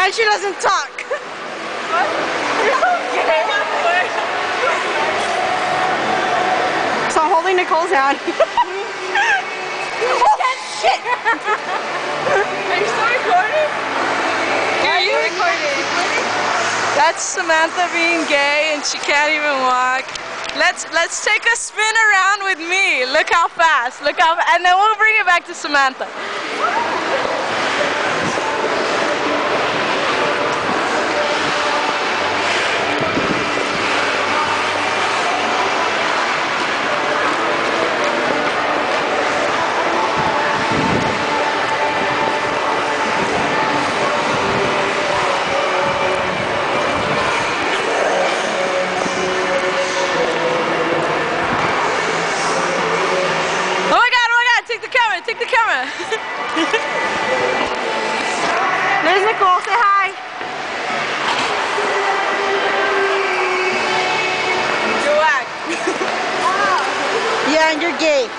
And she doesn't talk. What? You're so gay. So I'm holding Nicole's hand. Oh shit! Are you still recording? Are you recording? That's Samantha being gay and she can't even walk. Let's take a spin around with me. Look how fast. Look how and then we'll bring it back to Samantha. Take the camera. There's Nicole, say hi. You're whack. Yeah, and you're gay.